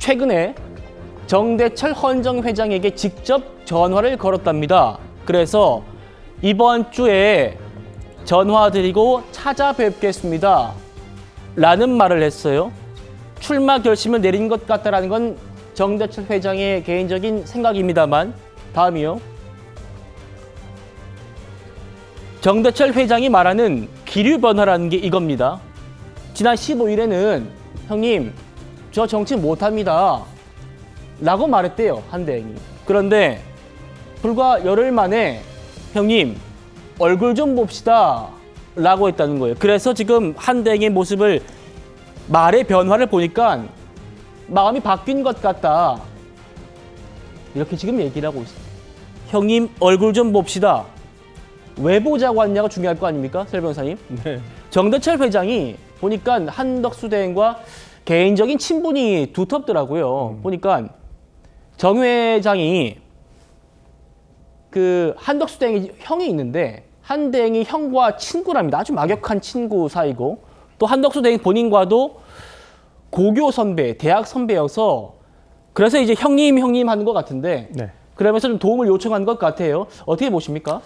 최근에 정대철 헌정 회장에게 직접 전화를 걸었답니다. 그래서 이번 주에 전화드리고 찾아뵙겠습니다 라는 말을 했어요. 출마 결심을 내린 것 같다라는 건 정대철 회장의 개인적인 생각입니다만, 다음이요. 정대철 회장이 말하는 기류 변화라는 게 이겁니다. 지난 15일에는 형님 저 정치 못합니다 라고 말했대요, 한대행이. 그런데 불과 열흘 만에 형님 얼굴 좀 봅시다 라고 했다는 거예요. 그래서 지금 한대행의 모습을, 말의 변화를 보니까 마음이 바뀐 것 같다 이렇게 지금 얘기를 하고 있어요. 형님 얼굴 좀 봅시다. 왜 보자고 하느냐가 중요할 거 아닙니까, 설 변호사님? 네. 정대철 회장이 보니까 한덕수 대행과 개인적인 친분이 두텁더라고요. 보니까 정 회장이 그 한덕수 대행이 형이 있는데 한 대행이 형과 친구랍니다. 아주 막역한 친구 사이고, 또 한덕수 대행 본인과도 고교 선배, 대학 선배여서 그래서 이제 형님 하는 것 같은데, 네. 그러면서 좀 도움을 요청한 것 같아요. 어떻게 보십니까?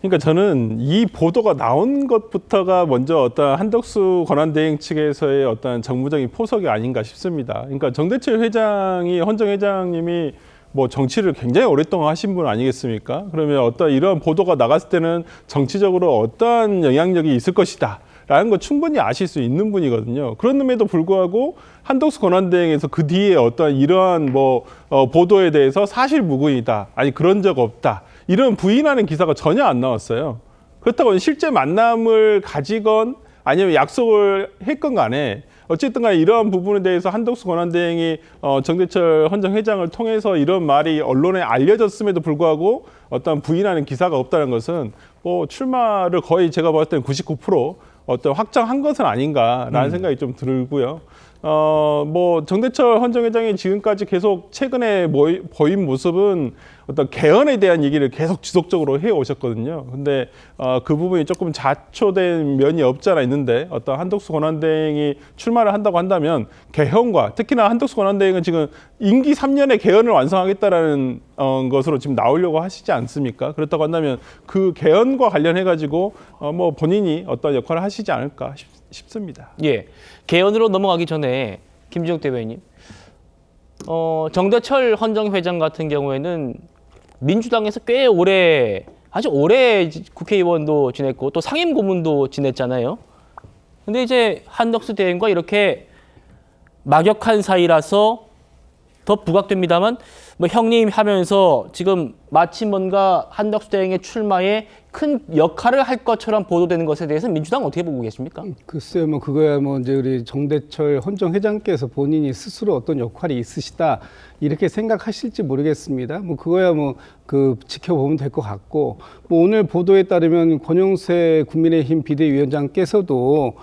그러니까 저는 이 보도가 나온 것부터가 먼저 어떤 한덕수 권한대행 측에서의 어떤 정무적인 포석이 아닌가 싶습니다. 그러니까 정대철 회장이, 헌정 회장님이 뭐 정치를 굉장히 오랫동안 하신 분 아니겠습니까? 그러면 어떤 이런 보도가 나갔을 때는 정치적으로 어떠한 영향력이 있을 것이다 라는 거 충분히 아실 수 있는 분이거든요. 그런데도 불구하고 한덕수 권한대행에서 그 뒤에 어떤 이러한 보도에 대해서 사실 무근이다, 아니 그런 적 없다, 이런 부인하는 기사가 전혀 안 나왔어요. 그렇다고 실제 만남을 가지건 아니면 약속을 했건 간에 어쨌든 간에 이러한 부분에 대해서 한덕수 권한대행이 정대철 헌정 회장을 통해서 이런 말이 언론에 알려졌음에도 불구하고 어떤 부인하는 기사가 없다는 것은 뭐 출마를 거의 제가 봤을 때는 99% 어떤 확정한 것은 아닌가라는 생각이 좀 들고요. 뭐 정대철 헌정 회장이 지금까지 계속 최근에 보인 모습은 어떤 개헌에 대한 얘기를 계속 지속적으로 해 오셨거든요. 근데 그 부분이 조금 자초된 면이 없지 않아 있는데, 어떤 한덕수 권한대행이 출마를 한다고 한다면 개헌과, 특히나 한덕수 권한대행은 지금 임기 3년에 개헌을 완성하겠다라는 것으로 지금 나오려고 하시지 않습니까? 그렇다고 한다면 그 개헌과 관련해 가지고 뭐 본인이 어떤 역할을 하시지 않을까 싶습니다. 예, 개헌으로 넘어가기 전에 김지영 대변인님, 정대철 헌정 회장 같은 경우에는 민주당에서 꽤 오래, 아주 오래 국회의원도 지냈고 또 상임 고문도 지냈잖아요. 근데 이제 한덕수 대행과 이렇게 막역한 사이라서 더 부각됩니다만, 뭐 형님 하면서 지금 마치 뭔가 한덕수 대행의 출마에 큰 역할을 할 것처럼 보도되는 것에 대해서 민주당 어떻게 보고 계십니까? 글쎄요, 뭐 그거야 뭐 이제 우리 정대철 헌정 회장께서 본인이 스스로 어떤 역할이 있으시다 이렇게 생각하실지 모르겠습니다. 뭐 그거야 뭐 그 지켜보면 될 것 같고, 뭐 오늘 보도에 따르면 권영세 국민의힘 비대위원장께서도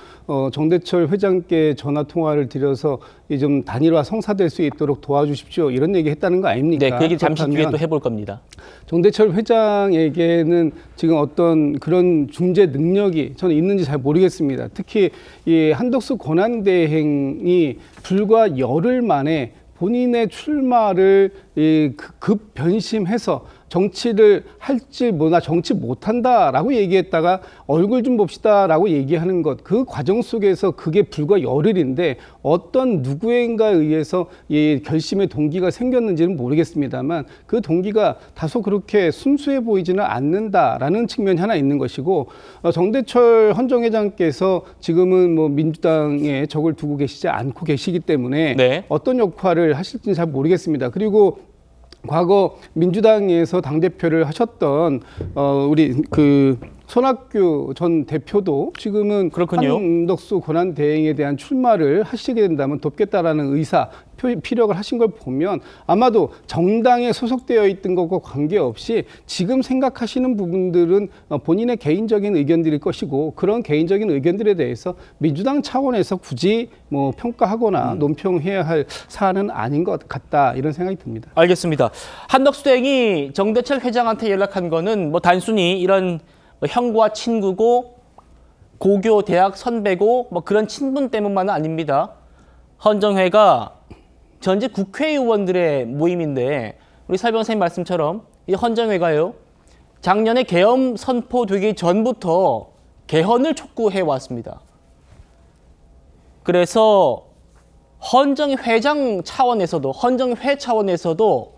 정대철 회장께 전화 통화를 드려서 이 좀 단일화 성사될 수 있도록 도와주십시오 이런 얘기했다는 거 아닙니까? 네, 그 얘기 잠시 뒤에 또 해볼 겁니다. 정대철 회장에게는 지금 어떤 그런 중재 능력이 저는 있는지 잘 모르겠습니다. 특히 이 한덕수 권한대행이 불과 열흘 만에 본인의 출마를 급 변심해서 정치를 할지 나 정치 못한다라고 얘기했다가 얼굴 좀 봅시다라고 얘기하는 것, 그 과정 속에서 그게 불과 열흘인데 어떤 누구인가에 의해서 이 결심의 동기가 생겼는지는 모르겠습니다만 그 동기가 다소 그렇게 순수해 보이지는 않는다라는 측면이 하나 있는 것이고, 정대철 헌정 회장께서 지금은 뭐 민주당에 적을 두고 계시지 않고 계시기 때문에 네. 어떤 역할을 하실지는 잘 모르겠습니다. 그리고 과거 민주당에서 당대표를 하셨던 우리 그 손학규 전 대표도 지금은 그렇군요. 한덕수 권한대행에 대한 출마를 하시게 된다면 돕겠다라는 의사 피력을 하신 걸 보면 아마도 정당에 소속되어 있던 것과 관계없이 지금 생각하시는 부분들은 본인의 개인적인 의견들일 것이고, 그런 개인적인 의견들에 대해서 민주당 차원에서 굳이 뭐 평가하거나 논평해야 할 사안은 아닌 것 같다 이런 생각이 듭니다. 알겠습니다. 한덕수 대행이 정대철 회장한테 연락한 거는 뭐 단순히 이런 뭐 형과 친구고 고교 대학 선배고 뭐 그런 친분 때문만은 아닙니다. 헌정회가 전직 국회의원들의 모임인데 우리 사 변호사님 말씀처럼 이 헌정회가요. 작년에 계엄 선포되기 전부터 개헌을 촉구해 왔습니다. 그래서 헌정회장 차원에서도 헌정회 차원에서도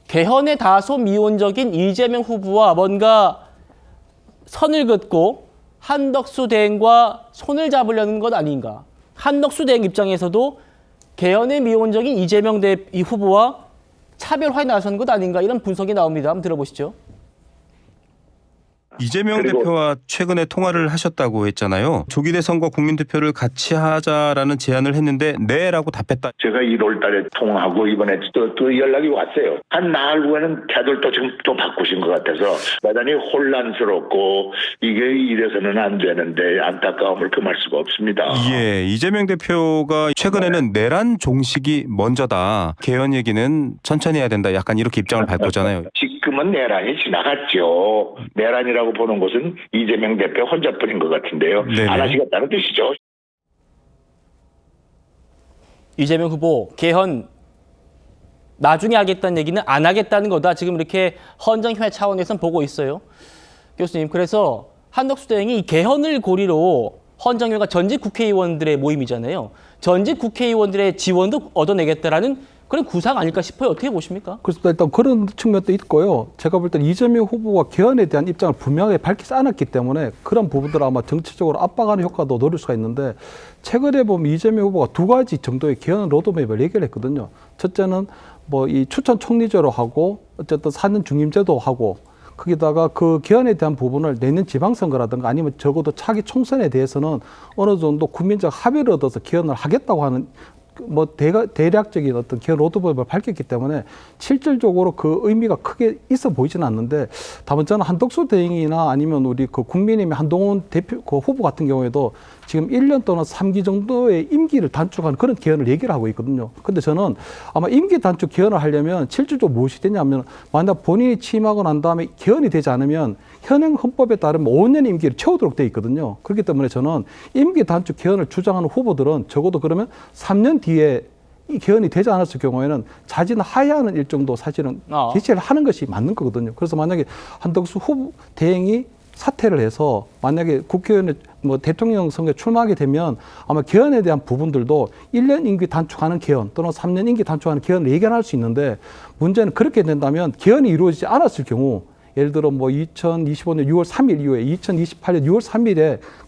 개헌에 다소 미온적인 이재명 후보와 뭔가 선을 긋고 한덕수 대행과 손을 잡으려는 것 아닌가. 한덕수 대행 입장에서도 개헌에 미온적인 이재명 이 후보와 차별화에 나선 것 아닌가 이런 분석이 나옵니다. 한번 들어보시죠. 이재명 대표와 최근에 통화를 하셨다고 했잖아요. 조기 대선과 국민투표를 같이 하자라는 제안을 했는데 네라고 답했다. 제가 1월 달에 통화하고 이번에 또 연락이 왔어요. 한 나흘 후에는 걔들도 지금 또 바꾸신 것 같아서 대단히 혼란스럽고 이게 이래서는 안 되는데 안타까움을 금할 수가 없습니다. 예, 이재명 대표가 최근에는 내란 종식이 먼저다. 개헌 얘기는 천천히 해야 된다. 약간 이렇게 입장을 밝혔잖아요. 지금은 내란이 지나갔죠. 내란이라고 보는 것은 이재명 대표 혼자뿐인 것 같은데요. 네네. 안 하시겠다는 뜻이죠. 이재명 후보 개헌 나중에 하겠다는 얘기는 안 하겠다는 거다. 지금 이렇게 헌정회 차원에서는 보고 있어요. 교수님, 그래서 한덕수 대행이 이 개헌을 고리로 헌정회가 전직 국회의원들의 모임이잖아요. 전직 국회의원들의 지원도 얻어내겠다라는 그런 구상 아닐까 싶어요. 어떻게 보십니까? 그래서 일단 그런 측면도 있고요. 제가 볼 때는 이재명 후보가 개헌에 대한 입장을 분명하게 밝히지 않았기 때문에 그런 부분들을 아마 정치적으로 압박하는 효과도 노릴 수가 있는데 최근에 보면 이재명 후보가 두 가지 정도의 개헌 로드맵을 얘기를 했거든요. 첫째는 뭐 이 추천 총리제로 하고 어쨌든 4년 중임제도 하고 거기다가 그 개헌에 대한 부분을 내년 지방선거라든가 아니면 적어도 차기 총선에 대해서는 어느 정도 국민적 합의를 얻어서 개헌을 하겠다고 하는 뭐 대략적인 어떤 개헌 로드맵을 밝혔기 때문에 실질적으로 그 의미가 크게 있어 보이지는 않는데 다만 저는 한덕수 대행이나 아니면 우리 그 국민의힘의 한동훈 대표 그 후보 같은 경우에도 지금 1년 또는 3기 정도의 임기를 단축한 그런 개헌을 얘기를 하고 있거든요. 근데 저는 아마 임기 단축 개헌을 하려면 실질적으로 무엇이 되냐면 만약 본인이 취임하고 난 다음에 개헌이 되지 않으면 현행 헌법에 따르면 5년 임기를 채우도록 돼 있거든요. 그렇기 때문에 저는 임기 단축 개헌을 주장하는 후보들은 적어도 그러면 3년 뒤에 이 개헌이 되지 않았을 경우에는 자진을 하야하는 일정도 사실은 개최를 하는 것이 맞는 거거든요. 그래서 만약에 한덕수 후보 대행이 사퇴를 해서 만약에 국회의원에 뭐 대통령 선거에 출마하게 되면 아마 개헌에 대한 부분들도 1년 임기 단축하는 개헌 또는 3년 임기 단축하는 개헌을 예견할 수 있는데 문제는 그렇게 된다면 개헌이 이루어지지 않았을 경우 예를 들어 뭐 2025년 6월 3일 이후에 2028년 6월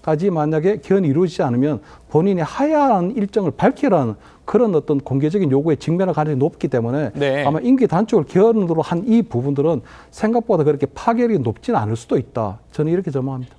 3일에까지 만약에 개헌이 이루어지지 않으면 본인이 하야하는 일정을 밝히라는 그런 어떤 공개적인 요구에 직면할 가능성이 높기 때문에 네. 아마 임기 단축을 개헌으로 한 이 부분들은 생각보다 그렇게 파괴력이 높지는 않을 수도 있다. 저는 이렇게 전망합니다.